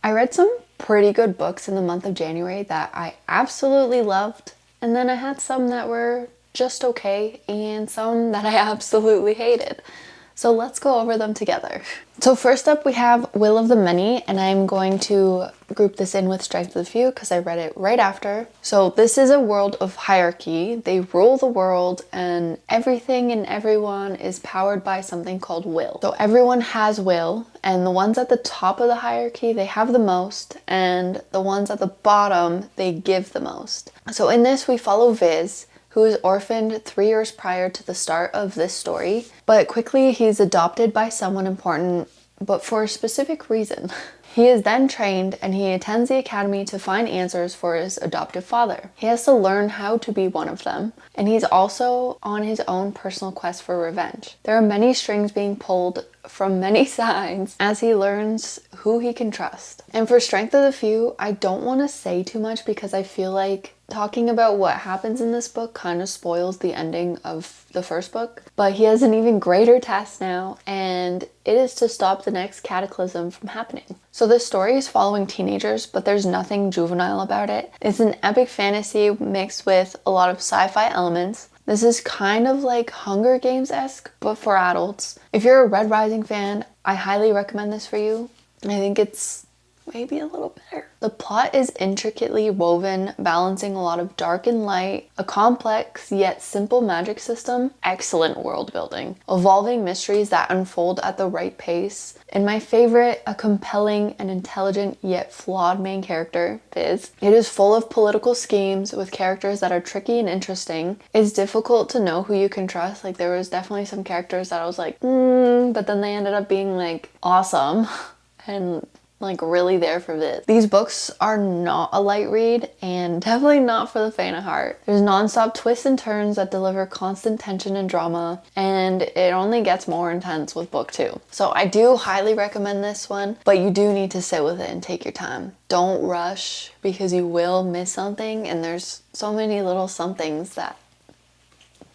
I read some pretty good books in the month of January that I absolutely loved, and then I had some that were just okay and some that I absolutely hated. So let's go over them together. So first up we have Will of the Many, and I'm going to group this in with Strength of the Few because I read it right after. So this is a world of hierarchy. They rule the world and everything and everyone is powered by something called will. So everyone has will, and the ones at the top of the hierarchy, they have the most, and the ones at the bottom, they give the most. So in this we follow Viz, who is orphaned 3 years prior to the start of this story, but quickly he's adopted by someone important, but for a specific reason. He is then trained and he attends the academy to find answers for his adoptive father. He has to learn how to be one of them, and he's also on his own personal quest for revenge. There are many strings being pulled from many sides as he learns who he can trust. And for Strength of the Few, I don't want to say too much because I feel like talking about what happens in this book kind of spoils the ending of the first book. But he has an even greater task now, and it is to stop the next cataclysm from happening. So this story is following teenagers, but there's nothing juvenile about it. It's an epic fantasy mixed with a lot of sci-fi elements. This is kind of like Hunger Games-esque, but for adults. If you're a Red Rising fan, I highly recommend this for you. I think it's maybe a little better. The plot is intricately woven, balancing a lot of dark and light, a complex yet simple magic system, excellent world building, evolving mysteries that unfold at the right pace, and my favorite, a compelling and intelligent yet flawed main character, Viz. It is full of political schemes with characters that are tricky and interesting. It's difficult to know who you can trust. Like, there was definitely some characters that I was like, but then they ended up being like awesome and like really there for this. These books are not a light read and definitely not for the faint of heart. There's non-stop twists and turns that deliver constant tension and drama, and it only gets more intense with book 2. So I do highly recommend this one, but you do need to sit with it and take your time. Don't rush because you will miss something, and there's so many little somethings that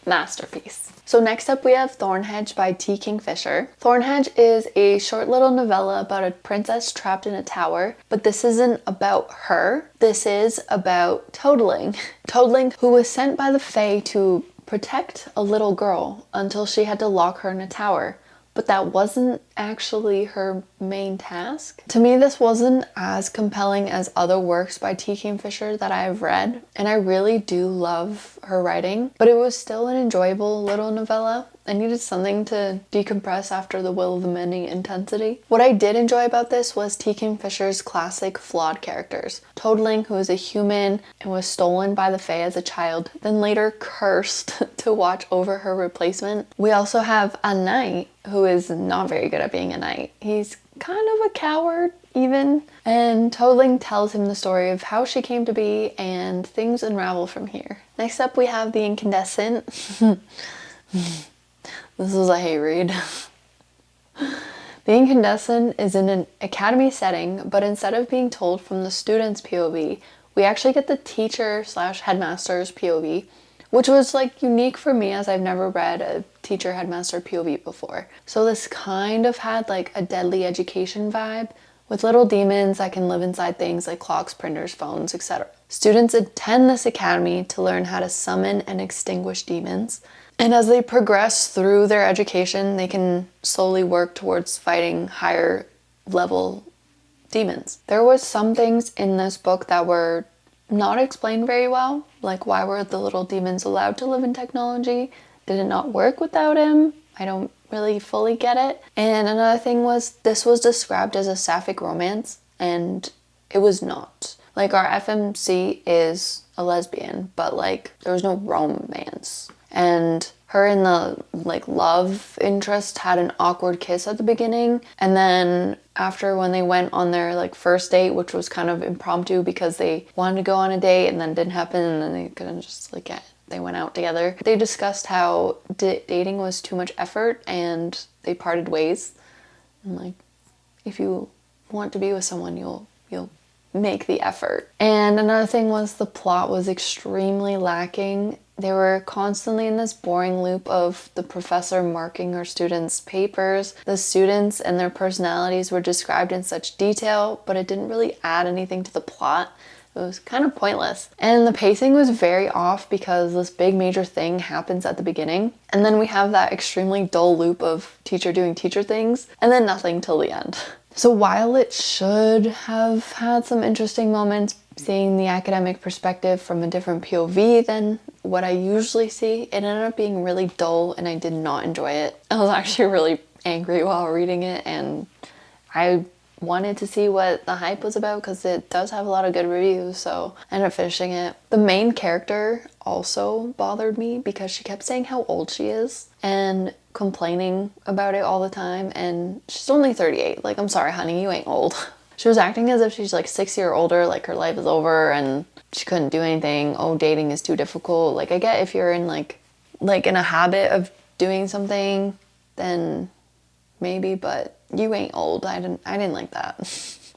masterpiece. So next up we have Thornhedge by T. Kingfisher. Thornhedge is a short little novella about a princess trapped in a tower, but this isn't about her. This is about Toadling. Toadling, who was sent by the Fae to protect a little girl until she had to lock her in a tower. But that wasn't actually her main task. To me, this wasn't as compelling as other works by T. Kingfisher that I have read, and I really do love her writing, but it was still an enjoyable little novella. I needed something to decompress after the Will of the Many intensity. What I did enjoy about this was T. Kingfisher's classic flawed characters. Toadling, who is a human and was stolen by the Fae as a child, then later cursed to watch over her replacement. We also have a knight who is not very good at being a knight. He's kind of a coward even, and Toadling tells him the story of how she came to be, and things unravel from here. Next up we have The Incandescent. This is a hate read. The Incandescent is in an academy setting, but instead of being told from the student's POV, we actually get the teacher slash headmaster's POV, which was like unique for me as I've never read a teacher headmaster POV before. So this kind of had like a Deadly Education vibe with little demons that can live inside things like clocks, printers, phones, etc. Students attend this academy to learn how to summon and extinguish demons. And as they progress through their education, they can slowly work towards fighting higher level demons. There was some things in this book that were not explained very well, like why were the little demons allowed to live in technology? Did it not work without him? I don't really fully get it. And another thing was, this was described as a sapphic romance, and it was not. Like, our FMC is a lesbian, but like there was no romance. And her and the like love interest had an awkward kiss at the beginning, and then after, when they went on their like first date, which was kind of impromptu because they wanted to go on a date and then didn't happen, and then they couldn't just like they went out together. They discussed how dating was too much effort and they parted ways. And like, if you want to be with someone, you'll make the effort. And another thing was the plot was extremely lacking. They were constantly in this boring loop of the professor marking her students' papers. The students and their personalities were described in such detail, but it didn't really add anything to the plot. It was kind of pointless. And the pacing was very off because this big major thing happens at the beginning. And then we have that extremely dull loop of teacher doing teacher things and then nothing till the end. So while it should have had some interesting moments, seeing the academic perspective from a different POV than what I usually see, it ended up being really dull and I did not enjoy it. I was actually really angry while reading it and I wanted to see what the hype was about because it does have a lot of good reviews, so I ended up finishing it. The main character also bothered me because she kept saying how old she is and complaining about it all the time, and she's only 38. Like, I'm sorry, honey, you ain't old. She was acting as if she's like 6 years older, like her life is over and she couldn't do anything. Oh, dating is too difficult. Like, I get if you're in like in a habit of doing something, then maybe, but you ain't old. I didn't like that.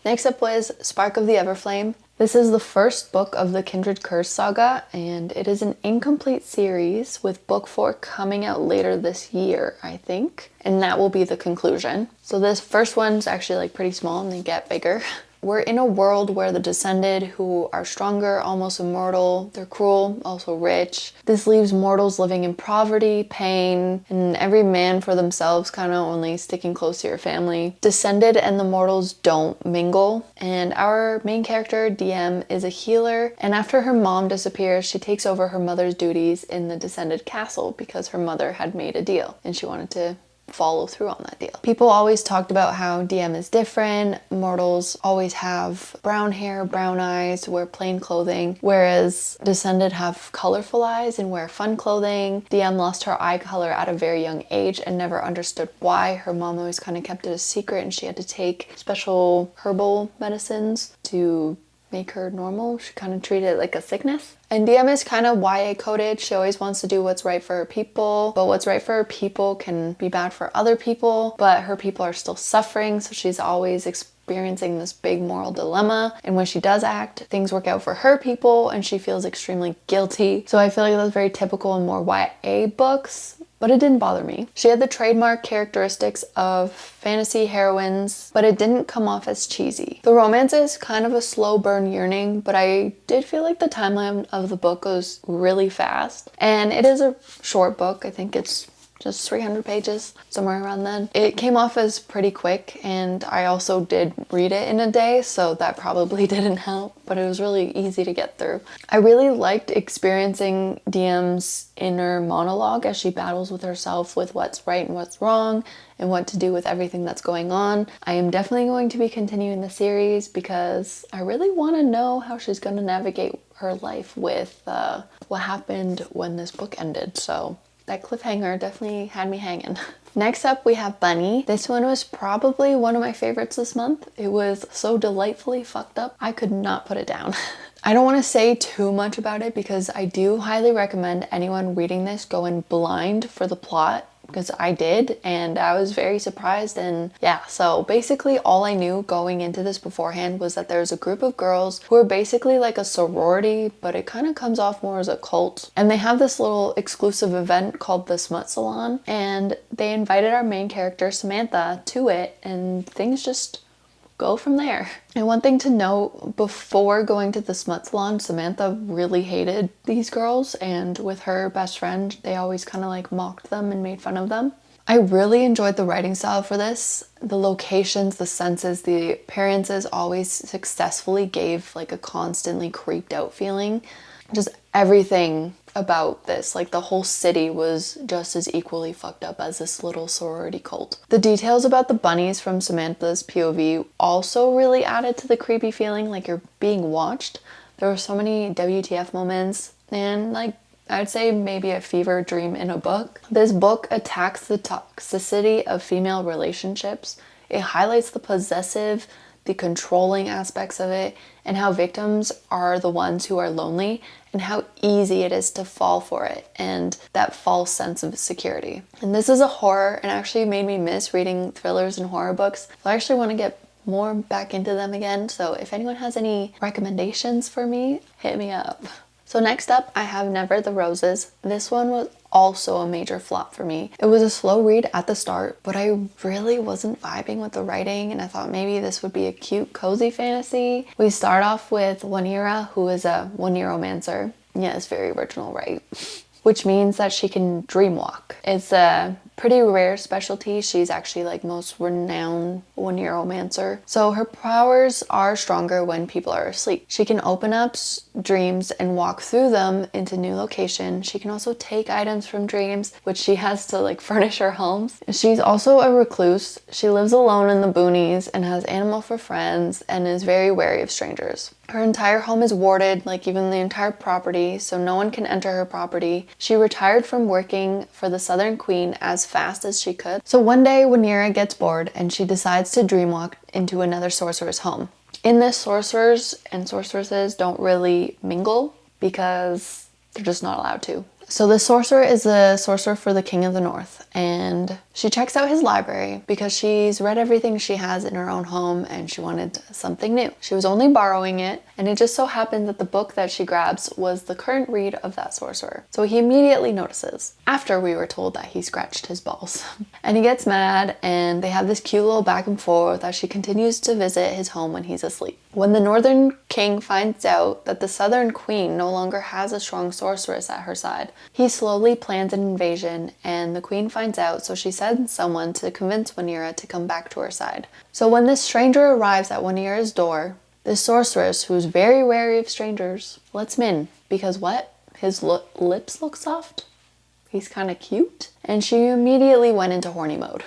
Next up was Spark of the Everflame. This is the first book of the Kindred Curse saga, and it is an incomplete series with book 4 coming out later this year, I think, and that will be the conclusion. So this first one's actually like pretty small and they get bigger. We're in a world where the Descended, who are stronger, almost immortal, they're cruel, also rich. This leaves mortals living in poverty, pain, and every man for themselves, kind of only sticking close to your family. Descended and the mortals don't mingle, and our main character, DM, is a healer, and after her mom disappears, she takes over her mother's duties in the Descended castle because her mother had made a deal, and she wanted to follow through on that deal. People always talked about how DM is different. Mortals always have brown hair, brown eyes, wear plain clothing, whereas Descended have colorful eyes and wear fun clothing. DM lost her eye color at a very young age and never understood why. Her mom always kind of kept it a secret and she had to take special herbal medicines to make her normal. She kind of treated it like a sickness. And DM is kind of YA coded. She always wants to do what's right for her people, but what's right for her people can be bad for other people, but her people are still suffering, so she's always experiencing this big moral dilemma. And when she does act, things work out for her people and she feels extremely guilty. So I feel like that's very typical in more YA books, but it didn't bother me. She had the trademark characteristics of fantasy heroines, but it didn't come off as cheesy. The romance is kind of a slow burn yearning, but I did feel like the timeline of the book goes really fast. And it is a short book. I think it's just 300 pages, somewhere around then. It came off as pretty quick, and I also did read it in a day, so that probably didn't help, but it was really easy to get through. I really liked experiencing DM's inner monologue as she battles with herself with what's right and what's wrong, and what to do with everything that's going on. I am definitely going to be continuing the series because I really want to know how she's going to navigate her life with what happened when this book ended, so that cliffhanger definitely had me hanging. Next up, we have Bunny. This one was probably one of my favorites this month. It was so delightfully fucked up. I could not put it down. I don't want to say too much about it because I do highly recommend anyone reading this go in blind for the plot, because I did and I was very surprised. And yeah, so basically all I knew going into this beforehand was that there's a group of girls who are basically like a sorority, but it kind of comes off more as a cult, and they have this little exclusive event called the Smut Salon, and they invited our main character Samantha to it, and things just go from there. And one thing to note, before going to the Smut Salon, Samantha really hated these girls, and with her best friend, they always kind of like mocked them and made fun of them. I really enjoyed the writing style for this. The locations, the senses, the appearances always successfully gave like a constantly creeped out feeling. Just everything about this, like the whole city was just as equally fucked up as this little sorority cult. The details about the bunnies from Samantha's POV also really added to the creepy feeling like you're being watched. There were so many WTF moments, and like I'd say maybe a fever dream in a book. This book attacks the toxicity of female relationships. It highlights the possessive, the controlling aspects of it, and how victims are the ones who are lonely, and how easy it is to fall for it, and that false sense of security. And this is a horror, and actually made me miss reading thrillers and horror books. So I actually want to get more back into them again. So if anyone has any recommendations for me, hit me up. So next up, I have Never the Roses. This one was also a major flop for me. It was a slow read at the start, but I really wasn't vibing with the writing, and I thought maybe this would be a cute, cozy fantasy. We start off with Wanira, who is a Waniromancer. Yeah, it's very original, right? Which means that she can dream walk. It's a pretty rare specialty. She's actually like most renowned Waniromancer. So her powers are stronger when people are asleep. She can open up dreams and walk through them into new locations. She can also take items from dreams, which she has to like furnish her homes. She's also a recluse. She lives alone in the boonies and has animal for friends and is very wary of strangers. Her entire home is warded, like even the entire property, so no one can enter her property. She retired from working for the Southern Queen as fast as she could. So one day, Wanira gets bored and she decides to dreamwalk into another sorcerer's home. In this, sorcerers and sorceresses don't really mingle because they're just not allowed to. So the sorcerer is the sorcerer for the King of the North, and she checks out his library because she's read everything she has in her own home and she wanted something new. She was only borrowing it, and it just so happened that the book that she grabs was the current read of that sorcerer. So he immediately notices, after we were told that he scratched his balls. And he gets mad, and they have this cute little back and forth as she continues to visit his home when he's asleep. When the Northern King finds out that the Southern Queen no longer has a strong sorceress at her side, he slowly plans an invasion, and the Queen finds out, so she sends someone to convince Wanira to come back to her side. So when this stranger arrives at Wanira's door, this sorceress, who's very wary of strangers, lets him in. Because what? His lips look soft? He's kind of cute? And she immediately went into horny mode.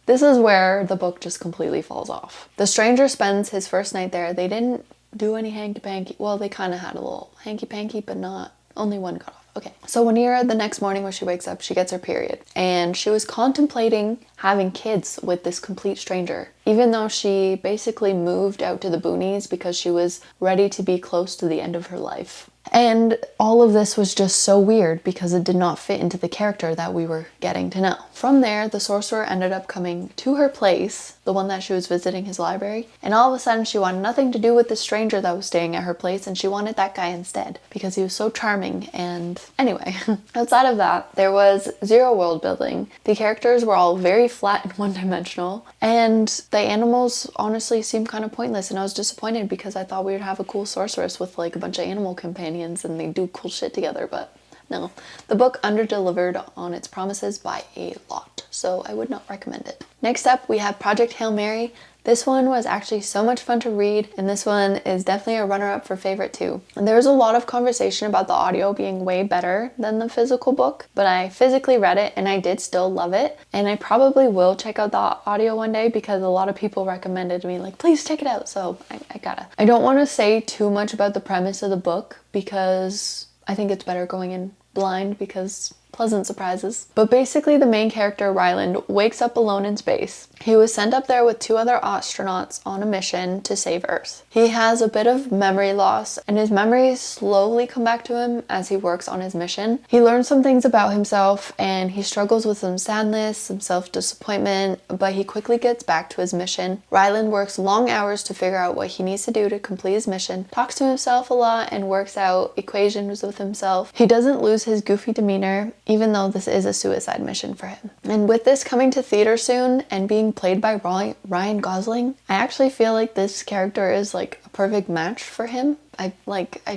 This is where the book just completely falls off. The stranger spends his first night there. They didn't do any hanky-panky. Well, they kind of had a little hanky-panky, but not. Only one cut off. Okay. So Wanira, the next morning when she wakes up, she gets her period. And she was contemplating having kids with this complete stranger. Even though she basically moved out to the boonies because she was ready to be close to the end of her life. And all of this was just so weird because it did not fit into the character that we were getting to know. From there, the sorcerer ended up coming to her place, the one that she was visiting, his library, and all of a sudden she wanted nothing to do with the stranger that was staying at her place, and she wanted that guy instead because he was so charming. And anyway, outside of that, there was zero world building. The characters were all very flat and one-dimensional, and the animals honestly seemed kind of pointless, and I was disappointed because I thought we would have a cool sorceress with like a bunch of animal companions and they do cool shit together, but no. The book under-delivered on its promises by a lot, so I would not recommend it. Next up, we have Project Hail Mary. This one was actually so much fun to read, and this one is definitely a runner-up for favorite too. And there was a lot of conversation about the audio being way better than the physical book, but I physically read it and I did still love it, and I probably will check out the audio one day because a lot of people recommended me, like, please check it out, so I gotta. I don't want to say too much about the premise of the book because I think it's better going in blind because pleasant surprises. But basically the main character, Ryland, wakes up alone in space. He was sent up there with 2 other astronauts on a mission to save Earth. He has a bit of memory loss, and his memories slowly come back to him as he works on his mission. He learns some things about himself, and he struggles with some sadness, some self-disappointment, but he quickly gets back to his mission. Ryland works long hours to figure out what he needs to do to complete his mission, talks to himself a lot, and works out equations with himself. He doesn't lose his goofy demeanor, even though this is a suicide mission for him. And with this coming to theater soon and being played by Ryan Gosling, I actually feel like this character is like a perfect match for him. I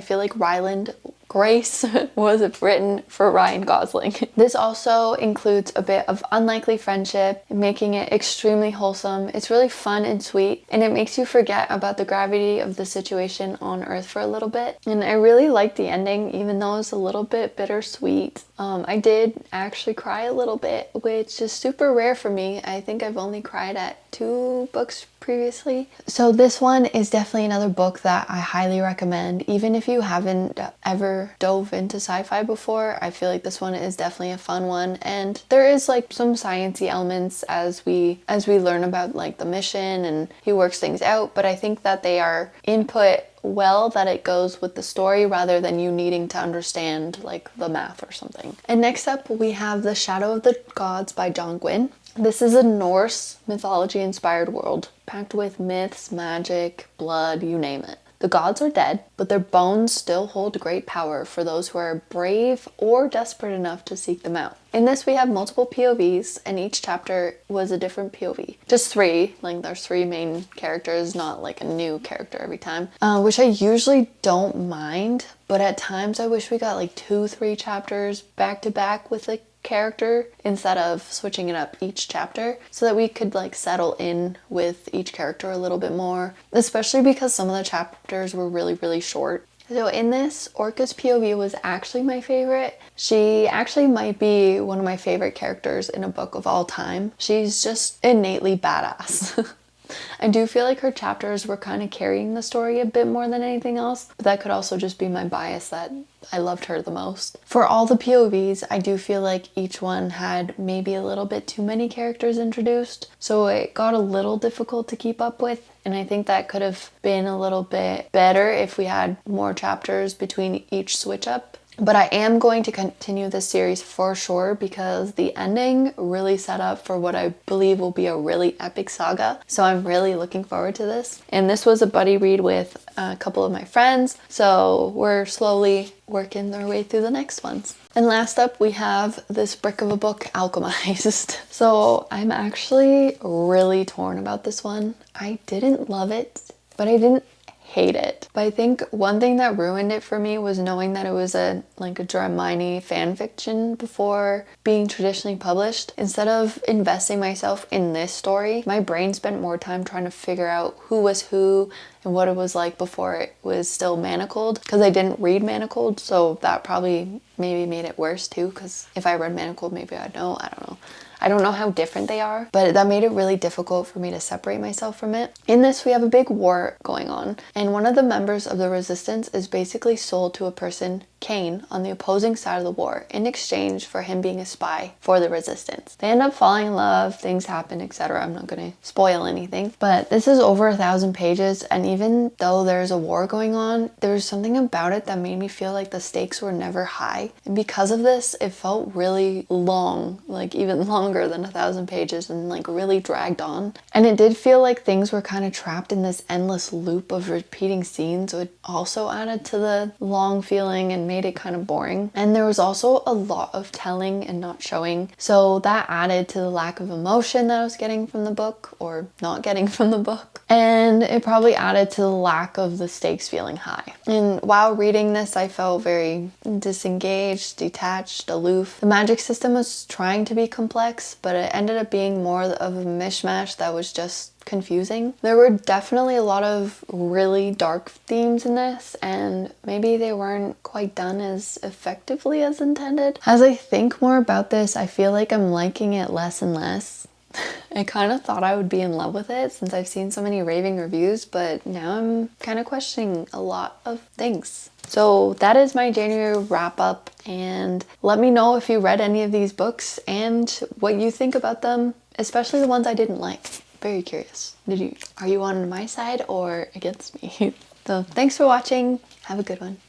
feel like Ryland Grace was written for Ryan Gosling. This also includes a bit of unlikely friendship, making it extremely wholesome. It's really fun and sweet, and it makes you forget about the gravity of the situation on Earth for a little bit. And I really liked the ending, even though it was a little bit bittersweet. I did actually cry a little bit, which is super rare for me. I think I've only cried at 2 books previously. So this one is definitely another book that I highly recommend. Even if you haven't ever dove into sci-fi before, I feel like this one is definitely a fun one. And there is like some sciencey elements as we learn about like the mission and he works things out, but I think that they are input well that it goes with the story rather than you needing to understand like the math or something. And next up we have The Shadow of the Gods by John Gwynne. This is a Norse mythology inspired world, packed with myths, magic, blood, you name it. The gods are dead, but their bones still hold great power for those who are brave or desperate enough to seek them out. In this, we have multiple POVs, and each chapter was a different POV. Just 3, like there's 3 main characters, not like a new character every time, which I usually don't mind, but at times I wish we got like 2-3 chapters back to back with like character instead of switching it up each chapter, so that we could like settle in with each character a little bit more, especially because some of the chapters were really short. So in this, Orca's POV was actually my favorite. She actually might be one of my favorite characters in a book of all time. She's just innately badass. I do feel like her chapters were kind of carrying the story a bit more than anything else, but that could also just be my bias that I loved her the most. For all the POVs, I do feel like each one had maybe a little bit too many characters introduced, so it got a little difficult to keep up with, and I think that could have been a little bit better if we had more chapters between each switch up. But I am going to continue this series for sure, because the ending really set up for what I believe will be a really epic saga. So I'm really looking forward to this. And this was a buddy read with a couple of my friends, so we're slowly working our way through the next ones. And last up, we have this brick of a book, Alchemized. So I'm actually really torn about this one. I didn't love it, but I didn't hate it. But I think one thing that ruined it for me was knowing that it was a Dramini fan fiction before being traditionally published. Instead of investing myself in this story, my brain spent more time trying to figure out who was who and what it was like before it was still manacled, because I didn't read manacled, so that probably maybe made it worse too, because if I read manacled maybe I'd know. I don't know how different they are, but that made it really difficult for me to separate myself from it. In this, we have a big war going on, and one of the members of the resistance is basically sold to a person, Kane, on the opposing side of the war in exchange for him being a spy for the resistance. They end up falling in love, things happen, etc. I'm not going to spoil anything, but this is over 1,000 pages, and even though there's a war going on, there's something about it that made me feel like the stakes were never high. And because of this, it felt really long, like even longer than 1,000 pages, and like really dragged on. And it did feel like things were kind of trapped in this endless loop of repeating scenes, which also added to the long feeling and made it kind of boring. And there was also a lot of telling and not showing, so that added to the lack of emotion that I was getting from the book, or not getting from the book. And it probably added to the lack of the stakes feeling high. And while reading this, I felt very disengaged, detached, aloof. The magic system was trying to be complex, but it ended up being more of a mishmash that was just confusing. There were definitely a lot of really dark themes in this, and maybe they weren't quite done as effectively as intended. As I think more about this, I feel like I'm liking it less and less. I kind of thought I would be in love with it since I've seen so many raving reviews, but now I'm kind of questioning a lot of things. So that is my January wrap up, and let me know if you read any of these books and what you think about them, especially the ones I didn't like. Very curious. Are you on my side or against me? So thanks for watching. Have a good one.